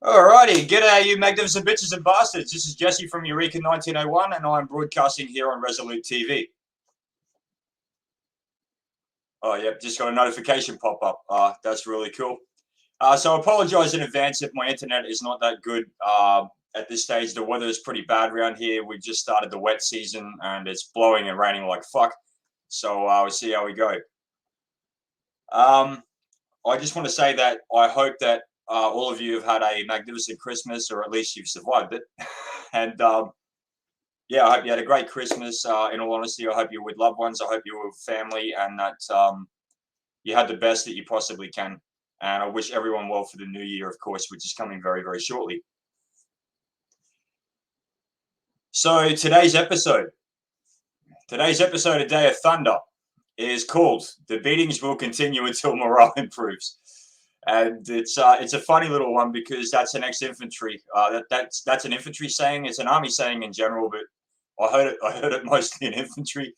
Alrighty, g'day you magnificent bitches and bastards. This is Jesse from Eureka 1901 and I'm broadcasting here on Resolute TV. Oh, yep, just got a notification pop up. That's really cool. So I apologise in advance if my internet is not that good at this stage. The weather is pretty bad around here. We've just started the wet season and it's blowing and raining like fuck. So we'll see how we go. I just want to say that I hope that all of you have had a magnificent Christmas, or at least you've survived it. And yeah, I hope you had a great Christmas. In all honesty, I hope you're with loved ones. I hope you're with family, and that you had the best that you possibly can. And I wish everyone well for the new year, of course, which is coming very, very shortly. So today's episode of Day of Thunder is called "The Beatings Will Continue Until Morale Improves." And it's a funny little one because that's an ex-infantry. That's an infantry saying. It's an army saying in general, but I heard it mostly in infantry.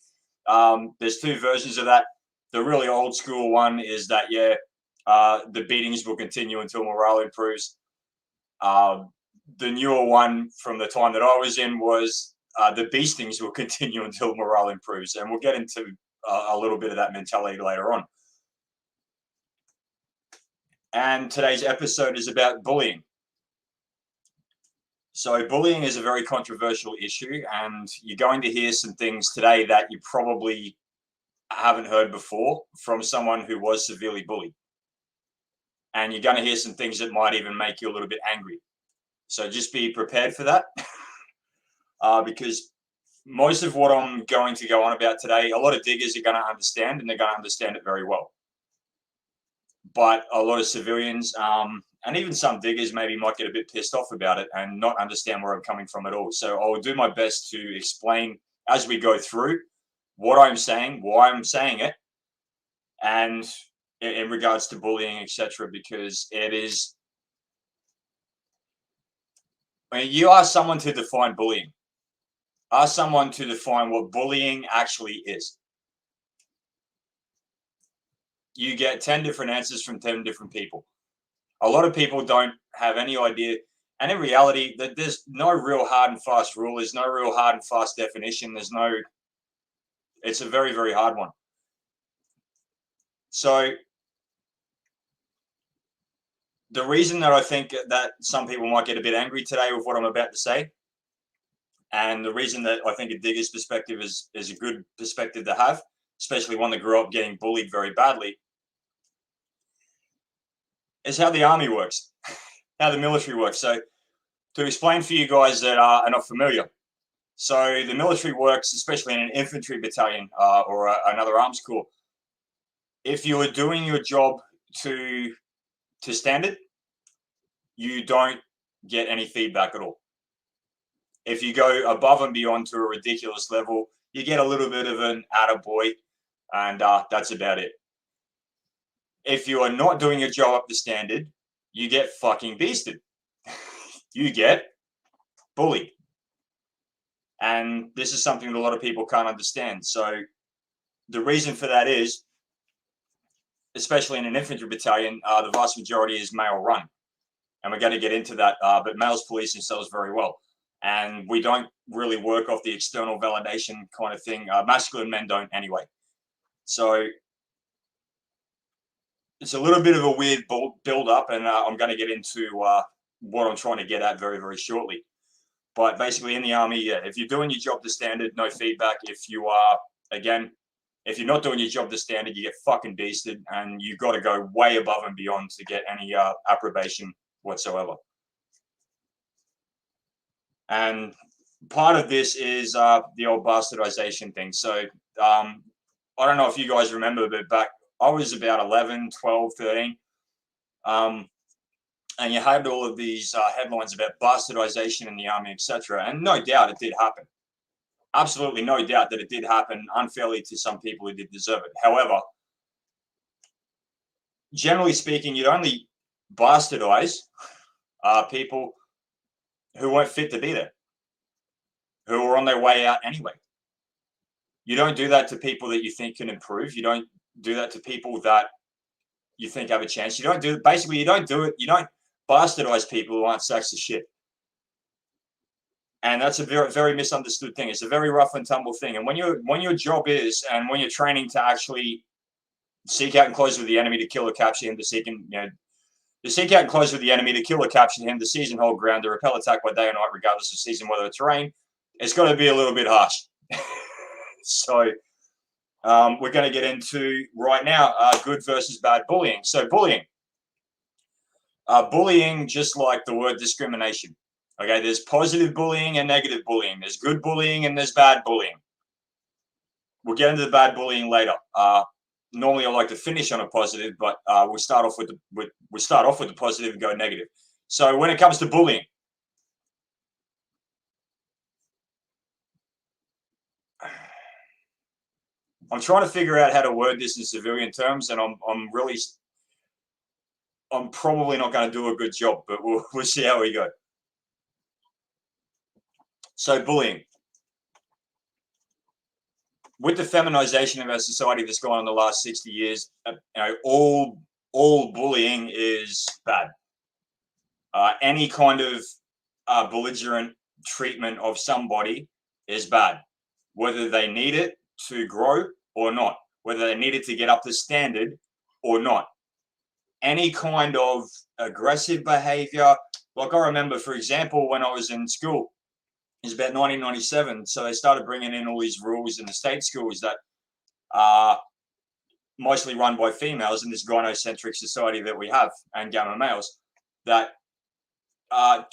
There's two versions of that. The really old school one is that the beatings will continue until morale improves. The newer one from the time that I was in was the beastings will continue until morale improves, and we'll get into a little bit of that mentality later on. And today's episode is about bullying. So bullying is a very controversial issue, and you're going to hear some things today that you probably haven't heard before from someone who was severely bullied. And you're going to hear some things that might even make you a little bit angry. So just be prepared for that. Because most of what I'm going to go on about today, a lot of diggers are going to understand, and they're going to understand it very well. But a lot of civilians, and even some diggers maybe might get a bit pissed off about it and not understand where I'm coming from at all. So I'll do my best to explain as we go through what I'm saying, why I'm saying it, and in regards to bullying, etc. Because it is, I mean, you ask someone to define bullying. Ask someone to define what bullying actually is. You get 10 different answers from 10 different people. A lot of people don't have any idea. And in reality, that there's no real hard and fast rule. There's no real hard and fast definition. It's a very, very hard one. So the reason that I think that some people might get a bit angry today with what I'm about to say, and the reason that I think a digger's perspective is a good perspective to have, especially one that grew up getting bullied very badly, is how the army works, how the military works. So to explain for you guys that are not familiar, so the military works, especially in an infantry battalion or another arms corps. If you are doing your job to standard, you don't get any feedback at all. If you go above and beyond to a ridiculous level, you get a little bit of an attaboy, and that's about it. If you are not doing your job up to standard, you get fucking beasted. You get bullied. And this is something that a lot of people can't understand. So the reason for that is, especially in an infantry battalion, the vast majority is male run. And we're going to get into that, but males police themselves very well. And we don't really work off the external validation kind of thing. Masculine men don't anyway. So it's a little bit of a weird build up, and I'm going to get into what I'm trying to get at very, very shortly. But basically in the army, yeah, if you're doing your job to standard, no feedback. If you are, again, if you're not doing your job to standard, you get fucking beasted, and you've got to go way above and beyond to get any approbation whatsoever. And part of this is the old bastardization thing. So I don't know if you guys remember, but back, I was about 11, 12, 13. And you had all of these headlines about bastardization in the army, etc. And no doubt it did happen. Absolutely no doubt that it did happen unfairly to some people who did deserve it. However, generally speaking, you'd only bastardize people who weren't fit to be there, who were on their way out anyway. You don't do that to people that you think can improve. You don't do that to people that you think have a chance. You don't do it. Basically, you don't do it. You don't bastardize people who aren't sacks of shit. And that's a very, very misunderstood thing. It's a very rough and tumble thing. And when your job is, and when you're training to actually seek out and close with the enemy to kill or capture him, to seek out and close with the enemy to kill or capture him, to seize and hold ground, to repel attack by day or night, regardless of season, weather, or terrain, it's got to be a little bit harsh. So we're going to get into right now good versus bad bullying. So bullying. Bullying, just like the word discrimination. Okay, there's positive bullying and negative bullying. There's good bullying and there's bad bullying. We'll get into the bad bullying later. Normally, I like to finish on a positive, but we'll start off with the positive and go negative. So when it comes to bullying, I'm trying to figure out how to word this in civilian terms, and I'm probably not going to do a good job, but we'll see how we go. So bullying. With the feminization of our society that's gone on the last 60 years, all bullying is bad. Any kind of belligerent treatment of somebody is bad, whether they need it to grow or not, whether they need it to get up to standard or not. Any kind of aggressive behavior, like I remember, for example, when I was in school, it was about 1997. So they started bringing in all these rules in the state schools that are mostly run by females in this gynocentric society that we have, and gamma males, that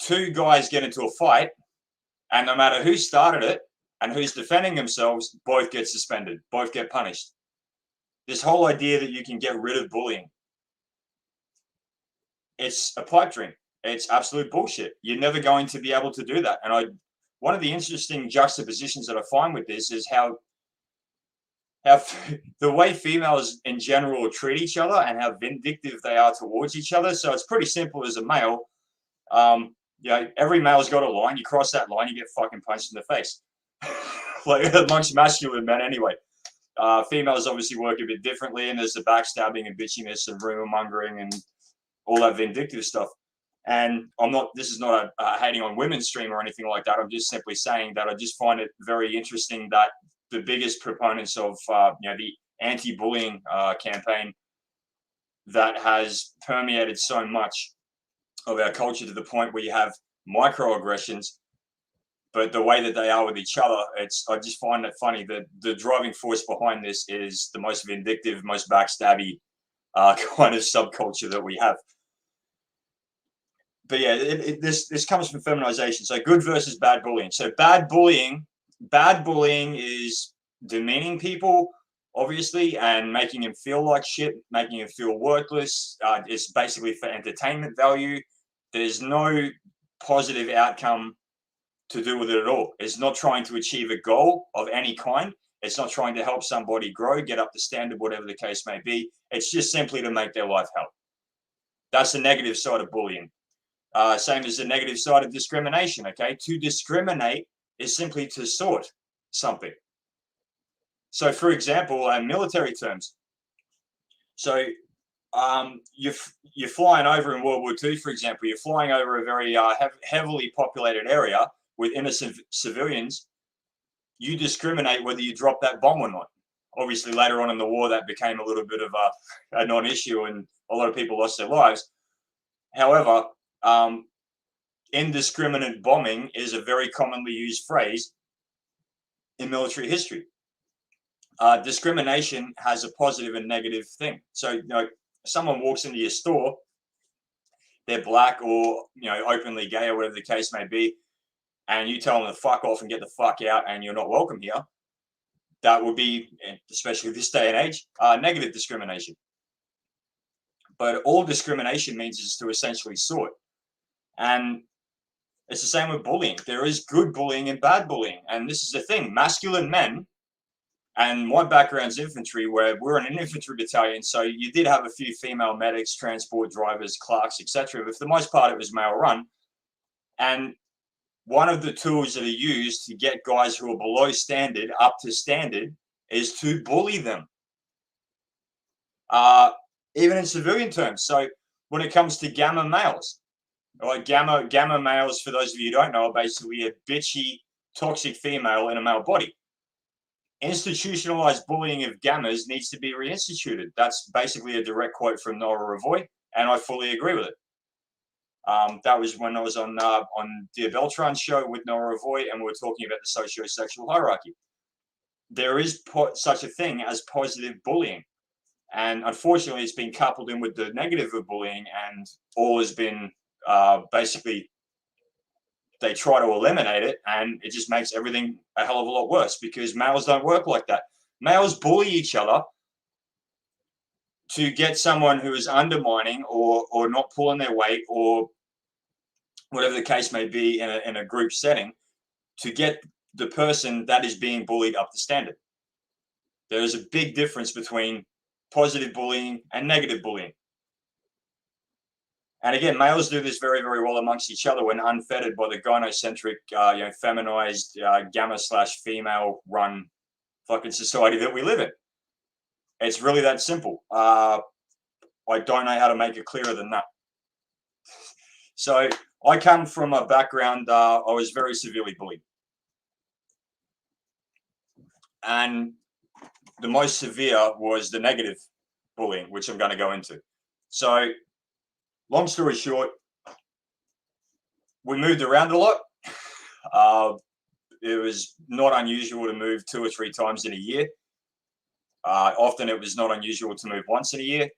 two guys get into a fight, and no matter who started it and who's defending themselves, both get suspended, both get punished. This whole idea that you can get rid of bullying, it's a pipe dream. It's absolute bullshit. You're never going to be able to do that. And one of the interesting juxtapositions that I find with this is how the way females in general treat each other and how vindictive they are towards each other. So it's pretty simple as a male. Every male's got a line. You cross that line, you get fucking punched in the face. Like amongst masculine men anyway. Females obviously work a bit differently, and there's the backstabbing and bitchiness and rumor mongering and all that vindictive stuff. And this is not a hating on women's stream or anything like that. I'm just simply saying that I just find it very interesting that the biggest proponents of the anti-bullying campaign that has permeated so much of our culture to the point where you have microaggressions, but the way that they are with each other, I just find it funny that the driving force behind this is the most vindictive, most backstabby kind of subculture that we have. But yeah, this comes from feminization. So good versus bad bullying. So bad bullying is demeaning people, obviously, and making them feel like shit, making them feel worthless. It's basically for entertainment value. There's no positive outcome to do with it at all. It's not trying to achieve a goal of any kind. It's not trying to help somebody grow, get up to standard, whatever the case may be. It's just simply to make their life hell. That's the negative side of bullying. Same as the negative side of discrimination, okay? To discriminate is simply to sort something. So, for example, military terms. So, you're flying over in World War II, for example. You're flying over a very heavily populated area with innocent civilians. You discriminate whether you drop that bomb or not. Obviously, later on in the war, that became a little bit of a non-issue, and a lot of people lost their lives. However, indiscriminate bombing is a very commonly used phrase in military history. Discrimination has a positive and negative thing. So, someone walks into your store, they're black or, openly gay or whatever the case may be, and you tell them to fuck off and get the fuck out and you're not welcome here. That would be, especially this day and age, negative discrimination. But all discrimination means is to essentially sort. And it's the same with bullying. There is good bullying and bad bullying. And this is the thing. Masculine men, and my background's infantry, where we're in an infantry battalion, so you did have a few female medics, transport drivers, clerks, etc. But for the most part, it was male run. And one of the tools that are used to get guys who are below standard up to standard is to bully them. Even in civilian terms. So when it comes to gamma males, Like gamma males, for those of you who don't know, are basically a bitchy, toxic female in a male body. Institutionalized bullying of gammas needs to be reinstituted. That's basically a direct quote from Nora Ravoy, and I fully agree with it. That was when I was on Dia Beltran's show with Nora Ravoy, and we were talking about the socio-sexual hierarchy. There is such a thing as positive bullying, and unfortunately, it's been coupled in with the negative of bullying, and all has been basically they try to eliminate it, and it just makes everything a hell of a lot worse because males don't work like that. Males bully each other to get someone who is undermining or not pulling their weight or whatever the case may be in a group setting, to get the person that is being bullied up to standard. There is a big difference between positive bullying and negative bullying. And again, males do this very, very well amongst each other when unfettered by the gynocentric, feminized, gamma/female run fucking society that we live in. It's really that simple. I don't know how to make it clearer than that. So I come from a background, I was very severely bullied. And the most severe was the negative bullying, which I'm going to go into. So long story short, we moved around a lot. It was not unusual to move 2 or 3 times in a year. Often it was not unusual to move once in a year.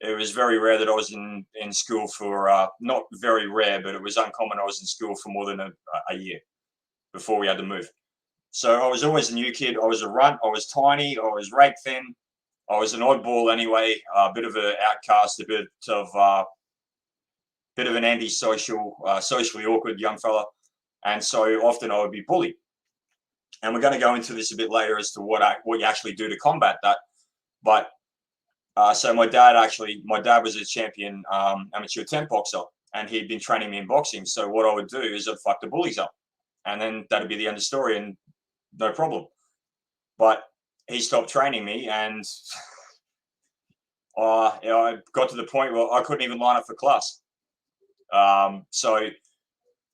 It was very rare that I was in school for, not very rare, but it was uncommon I was in school for more than a year before we had to move. So I was always a new kid. I was a runt. I was tiny. I was rake thin. I was an oddball anyway, a bit of an outcast, a bit of an antisocial, socially awkward young fella. And so often I would be bullied. And we're going to go into this a bit later as to what you actually do to combat that. But so my dad was a champion amateur tent boxer, and he'd been training me in boxing. So what I would do is I'd fuck the bullies up, and then that'd be the end of the story, and no problem. But he stopped training me, and I got to the point where I couldn't even line up for class. So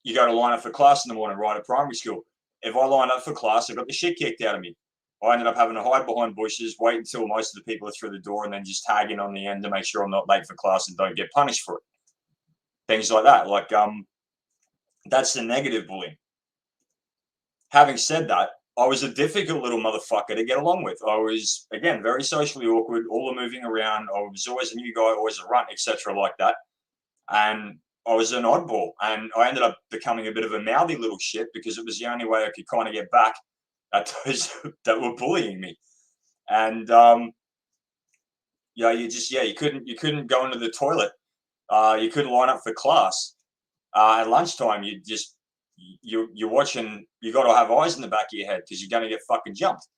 you go to line up for class in the morning, right, at primary school. If I lined up for class, I got the shit kicked out of me. I ended up having to hide behind bushes, wait until most of the people are through the door, and then just tag in on the end to make sure I'm not late for class and don't get punished for it. Things like that. Like, that's the negative bullying. Having said that, I was a difficult little motherfucker to get along with. I was, again, very socially awkward, all the moving around. I was always a new guy, always a runt, etc. like that. And I was an oddball. And I ended up becoming a bit of a mouthy little shit because it was the only way I could kind of get back at those that were bullying me. And you couldn't go into the toilet. You couldn't line up for class. At lunchtime, you're watching. You got to have eyes in the back of your head because you're going to get fucking jumped.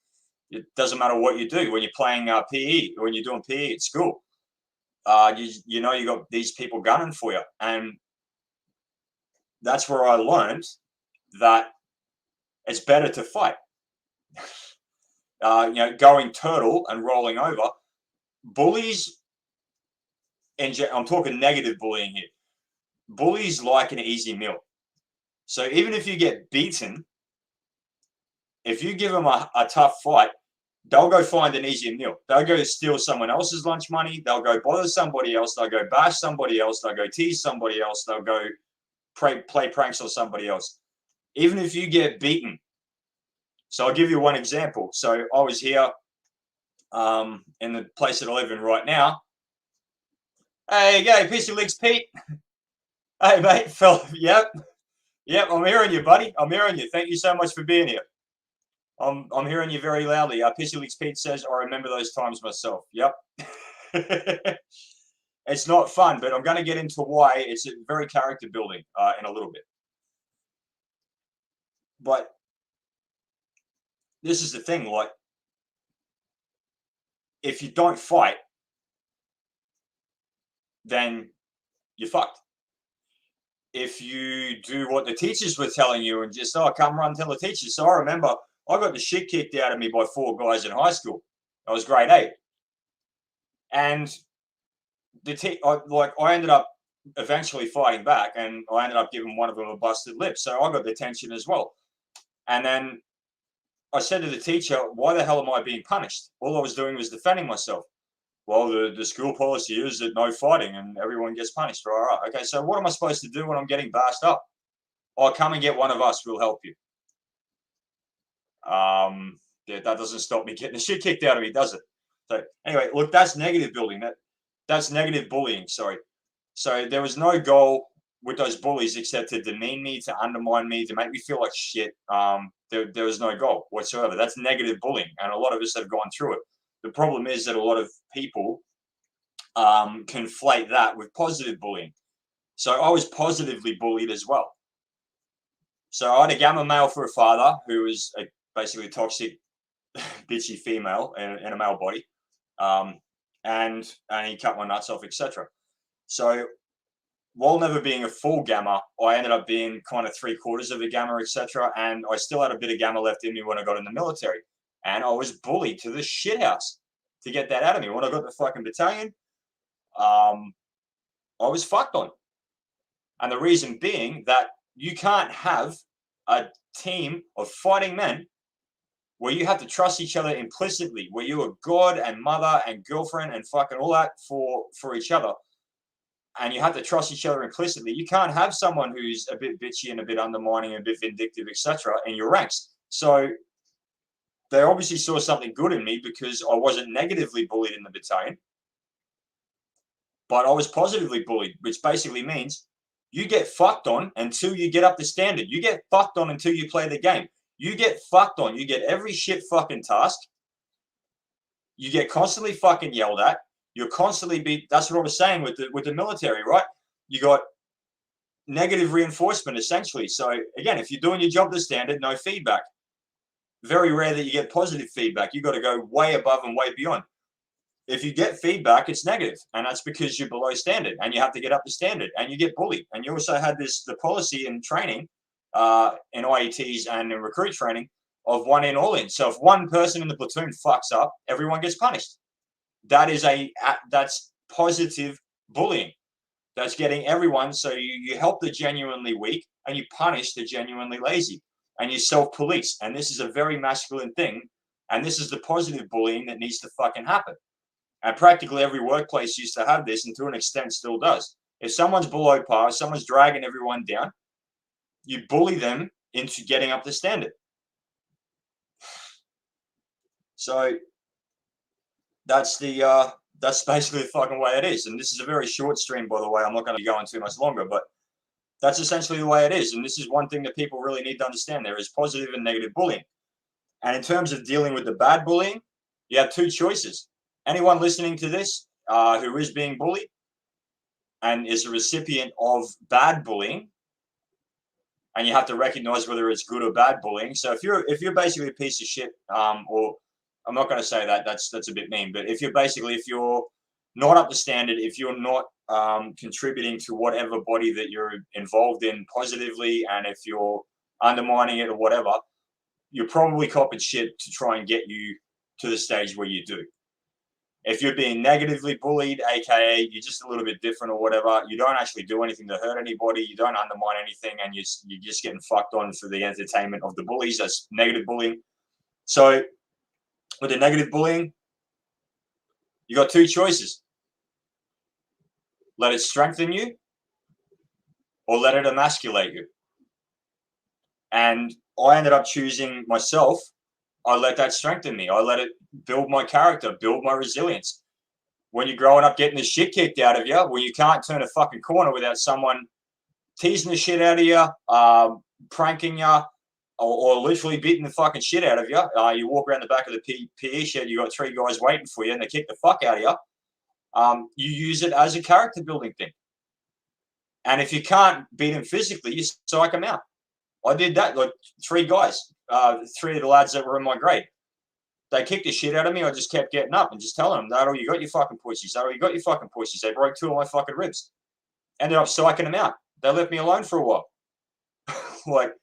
It doesn't matter what you do when you're playing PE or when you're doing PE at school. You got these people gunning for you, and that's where I learned that it's better to fight. Going turtle and rolling over. Bullies, I'm talking negative bullying here. Bullies like an easy meal. So even if you get beaten, if you give them a tough fight, they'll go find an easier meal. They'll go steal someone else's lunch money. They'll go bother somebody else. They'll go bash somebody else. They'll go tease somebody else. They'll go play pranks on somebody else. Even if you get beaten. So I'll give you one example. So I was here in the place that I live in right now. Hey, go, Pissy Legs Pete. Hey, mate, fella. Yep, I'm hearing you, buddy. I'm hearing you. Thank you so much for being here. I'm hearing you very loudly. Pissy Legs Pete says, I remember those times myself. Yep. It's not fun, but I'm going to get into why. It's very character building in a little bit. But this is the thing, like, if you don't fight, then you're fucked. If you do what the teachers were telling you and just, come run, tell the teacher. So I remember I got the shit kicked out of me by 4 guys in high school. I was grade 8. And I ended up eventually fighting back, and I ended up giving one of them a busted lip. So I got detention as well. And then I said to the teacher, why the hell am I being punished? All I was doing was defending myself. Well, the school policy is that no fighting and everyone gets punished. All right. Okay, so what am I supposed to do when I'm getting bashed up? Oh, come and get one of us. We'll help you. Yeah, that doesn't stop me getting the shit kicked out of me, does it? So anyway, look, that's negative building. That's negative bullying. Sorry. So there was no goal with those bullies except to demean me, to undermine me, to make me feel like shit. There was no goal whatsoever. That's negative bullying, and a lot of us have gone through it. The problem is that a lot of people conflate that with positive bullying. So I was positively bullied as well. So I had a gamma male for a father who was basically toxic, bitchy female in a male body, and he cut my nuts off, etc. So while never being a full gamma, I ended up being kind of 3/4 of a gamma, etc. And I still had a bit of gamma left in me when I got in the military. And I was bullied to the shithouse to get that out of me. When I got the fucking battalion, I was fucked on. And the reason being that you can't have a team of fighting men where you have to trust each other implicitly, where you are God and mother and girlfriend and fucking all that for each other. And you have to trust each other implicitly. You can't have someone who's a bit bitchy and a bit undermining and a bit vindictive, etc., in your ranks. So they obviously saw something good in me because I wasn't negatively bullied in the battalion, but I was positively bullied, which basically means you get fucked on until you get up to standard. You get fucked on until you play the game. You get fucked on. You get every shit fucking task. You get constantly fucking yelled at. You're constantly beat. That's what I was saying with the military, right? You got negative reinforcement essentially. So again, if you're doing your job to standard, no feedback. Very rare that you get positive feedback. You got to go way above and way beyond. If you get feedback, it's negative, and that's because you're below standard, and you have to get up to standard, and you get bullied. And you also had the policy in training, in IETs and in recruit training, of one in, all in. So if one person in the platoon fucks up, everyone gets punished. That's positive bullying. That's getting everyone. So you help the genuinely weak and you punish the genuinely lazy, and you self-police. And this is a very masculine thing. And this is the positive bullying that needs to fucking happen. And practically every workplace used to have this, and to an extent still does. If someone's below par, someone's dragging everyone down, you bully them into getting up to standard. So that's basically the fucking way it is. And this is a very short stream, by the way. I'm not going to be going too much longer, but that's essentially the way it is. And this is one thing that people really need to understand. There is positive and negative bullying. And in terms of dealing with the bad bullying, you have two choices. Anyone listening to this who is being bullied and is a recipient of bad bullying, and you have to recognize whether it's good or bad bullying. So if you're basically a piece of shit, or I'm not going to say that, that's a bit mean, but if you're not up to standard, if you're not contributing to whatever body that you're involved in positively, and if you're undermining it or whatever, you're probably copping shit to try and get you to the stage where you do. If you're being negatively bullied, aka you're just a little bit different or whatever, you don't actually do anything to hurt anybody, you don't undermine anything, and you're just getting fucked on for the entertainment of the bullies. That's negative bullying. So with the negative bullying, you got two choices. Let it strengthen you, or let it emasculate you. And I ended up choosing myself. I let that strengthen me. I let it build my character, build my resilience. When you're growing up getting the shit kicked out of you, well, you can't turn a fucking corner without someone teasing the shit out of you, pranking you, or literally beating the fucking shit out of you. You walk around the back of the PE shed, you got three guys waiting for you, and they kick the fuck out of you. You use it as a character building thing. And if you can't beat them physically, you psych them out. I did that, like three guys, three of the lads that were in my grade. They kicked the shit out of me. I just kept getting up and just telling them, "That all you got, you fucking pussies. That all you got, you fucking pussies." They broke two of my fucking ribs. Ended up psyching them out. They left me alone for a while. Like,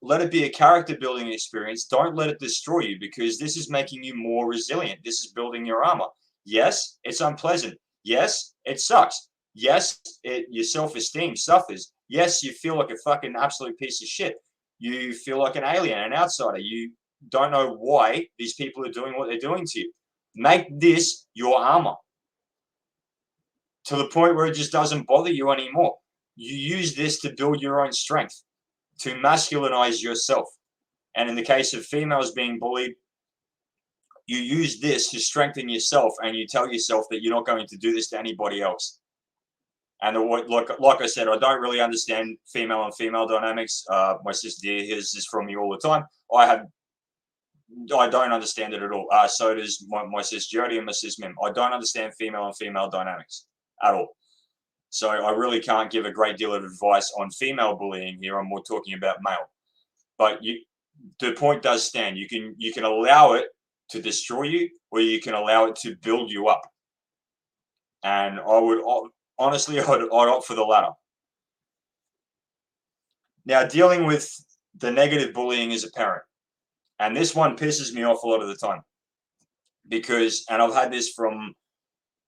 let it be a character building experience. Don't let it destroy you, because this is making you more resilient. This is building your armor. Yes, it's unpleasant. Yes, it sucks. Yes, your self-esteem suffers. Yes, you feel like a fucking absolute piece of shit. You feel like an alien, an outsider. You don't know why these people are doing what they're doing to you. Make this your armor to the point where it just doesn't bother you anymore. You use this to build your own strength, to masculinize yourself. And in the case of females being bullied, you use this to strengthen yourself, and you tell yourself that you're not going to do this to anybody else. And like I said, I don't really understand female and female dynamics. My sister here hears this from me all the time. I don't understand it at all. So does my sis Jody and my sis Mim. I don't understand female and female dynamics at all. So I really can't give a great deal of advice on female bullying here. I'm more talking about male. But the point does stand. You can allow it to destroy you, or you can allow it to build you up. And honestly, I'd opt for the latter. Now, dealing with the negative bullying as a parent, and this one pisses me off a lot of the time, and I've had this from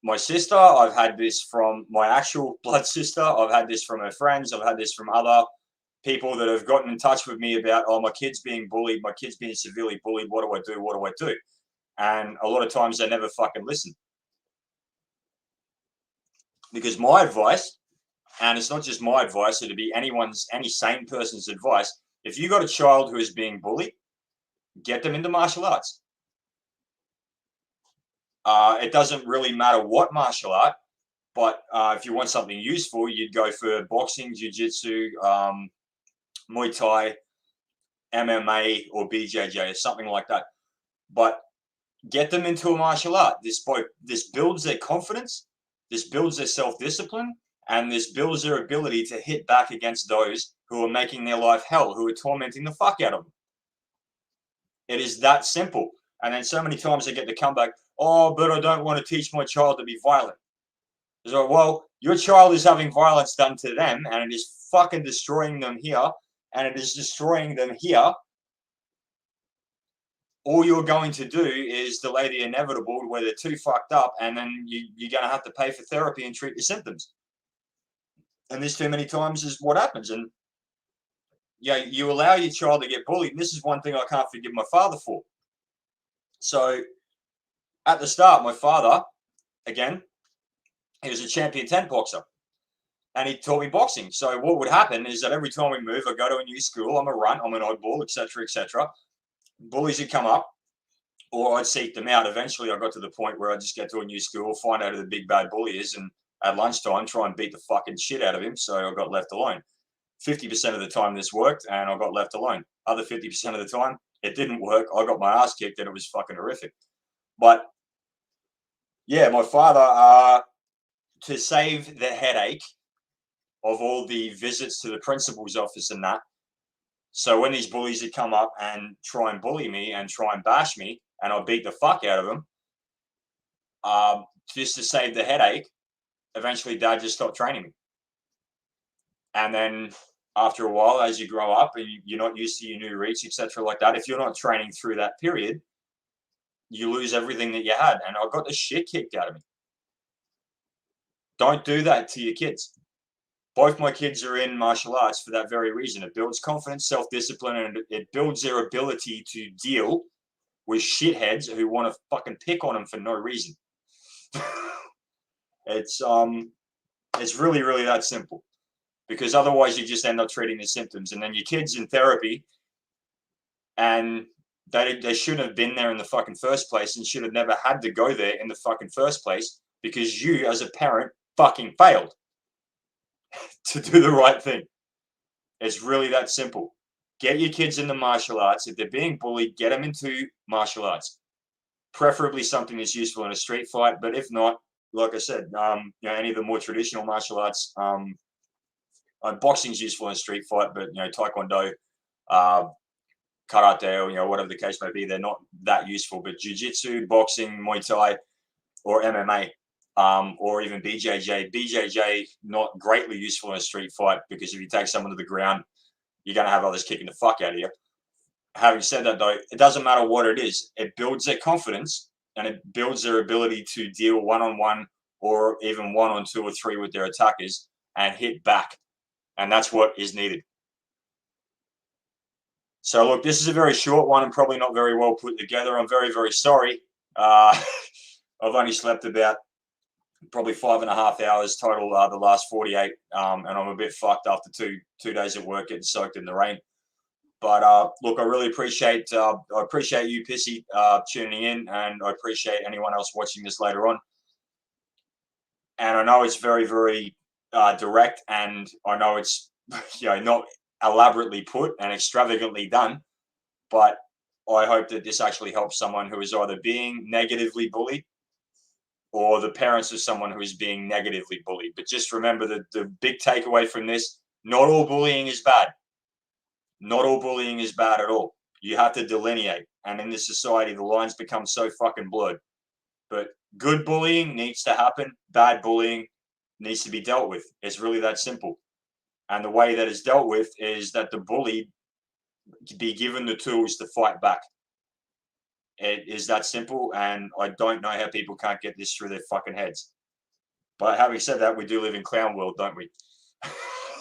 my sister, I've had this from my actual blood sister, I've had this from her friends, I've had this from other people that have gotten in touch with me about, oh, my kid's being bullied, my kid's being severely bullied, what do I do, what do I do? And a lot of times they never fucking listen. Because my advice, and it's not just my advice, it'd be any sane person's advice, if you got a child who is being bullied, get them into martial arts. It doesn't really matter what martial art, but if you want something useful, you'd go for boxing, jiu-jitsu, Muay Thai, MMA, or BJJ, or something like that. But get them into a martial art. This builds their confidence, this builds their self-discipline, and this builds their ability to hit back against those who are making their life hell, who are tormenting the fuck out of them. It is that simple. And then so many times I get the comeback, oh, but I don't want to teach my child to be violent. So, well, your child is having violence done to them, and it is fucking destroying them here, and it is destroying them here. All you're going to do is delay the inevitable where they're too fucked up, and then you're going to have to pay for therapy and treat your symptoms. And this too many times is what happens. And yeah, you allow your child to get bullied. And this is one thing I can't forgive my father for. So at the start, my father, again, he was a champion tent boxer, and he taught me boxing. So what would happen is that every time we move, I go to a new school, I'm a runt, I'm an oddball, etc., etc. Bullies would come up, or I'd seek them out. Eventually, I got to the point where I just get to a new school, find out who the big bad bully is, and at lunchtime, try and beat the fucking shit out of him. So I got left alone. 50% of the time this worked, and I got left alone. Other 50% of the time, it didn't work. I got my ass kicked, and it was fucking horrific. But yeah, my father, to save the headache of all the visits to the principal's office and that, so when these bullies would come up and try and bully me and try and bash me, and I beat the fuck out of them, just to save the headache, eventually Dad just stopped training me. And then after a while, as you grow up and you're not used to your new reach, etc., like that, if you're not training through that period, you lose everything that you had. And I got the shit kicked out of me. Don't do that to your kids. Both my kids are in martial arts for that very reason. It builds confidence, self-discipline, and it builds their ability to deal with shitheads who want to fucking pick on them for no reason. It's really, really that simple. Because otherwise you just end up treating the symptoms, and then your kid's in therapy, and they shouldn't have been there in the fucking first place, and should have never had to go there in the fucking first place, because you as a parent fucking failed to do the right thing. It's really that simple. Get your kids into martial arts. If they're being bullied, get them into martial arts. Preferably something that's useful in a street fight, but if not, like I said, any of the more traditional martial arts, boxing's useful in a street fight, but taekwondo, karate, or whatever the case may be, they're not that useful. But jiu-jitsu, boxing, Muay Thai, or MMA, or even BJJ, not greatly useful in a street fight, because if you take someone to the ground, you're going to have others kicking the fuck out of you. Having said that, though, it doesn't matter what it is. It builds their confidence, and it builds their ability to deal one-on-one or even 1 on 2 or 3 with their attackers and hit back. And that's what is needed. So look, this is a very short one and probably not very well put together. I'm very, very sorry. I've only slept about probably 5.5 hours total the last 48, and I'm a bit fucked after two days at work getting soaked in the rain. But look, I really appreciate you, Pissy, tuning in, and I appreciate anyone else watching this later on. And I know it's very, very direct, and I know it's not elaborately put and extravagantly done, but I hope that this actually helps someone who is either being negatively bullied or the parents of someone who is being negatively bullied. But just remember that the big takeaway from this, not all bullying is bad. Not all bullying is bad at all. You have to delineate. And in this society, the lines become so fucking blurred. But good bullying needs to happen. Bad bullying needs to be dealt with. It's really that simple. And the way that it's dealt with is that the bullied be given the tools to fight back. It is that simple, and I don't know how people can't get this through their fucking heads. But having said that, we do live in clown world, don't we?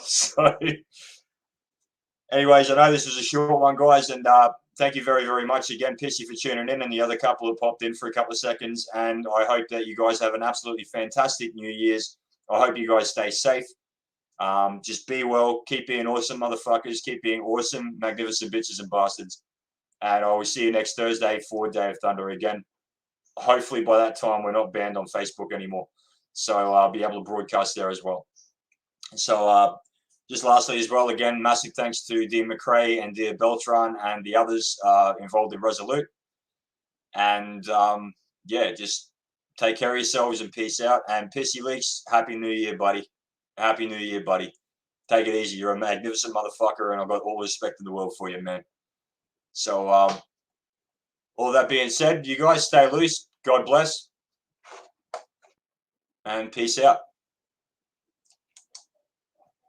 So, anyways, I know this was a short one, guys, and thank you very, very much again, Pissy, for tuning in, and the other couple that popped in for a couple of seconds. And I hope that you guys have an absolutely fantastic New Year's. I hope you guys stay safe. Just be well, keep being awesome, motherfuckers, keep being awesome, magnificent bitches and bastards. And I will see you next Thursday for Day of Thunder again. Hopefully by that time we're not banned on Facebook anymore. So I'll be able to broadcast there as well. So just lastly as well, again, massive thanks to Dean McRae and Dear Beltran and the others involved in Resolute. And yeah, just take care of yourselves and peace out. And Pissy Leaks, Happy New Year, buddy. Happy New Year, buddy. Take it easy. You're a magnificent motherfucker, and I've got all the respect in the world for you, man. So all that being said, you guys stay loose. God bless. And peace out.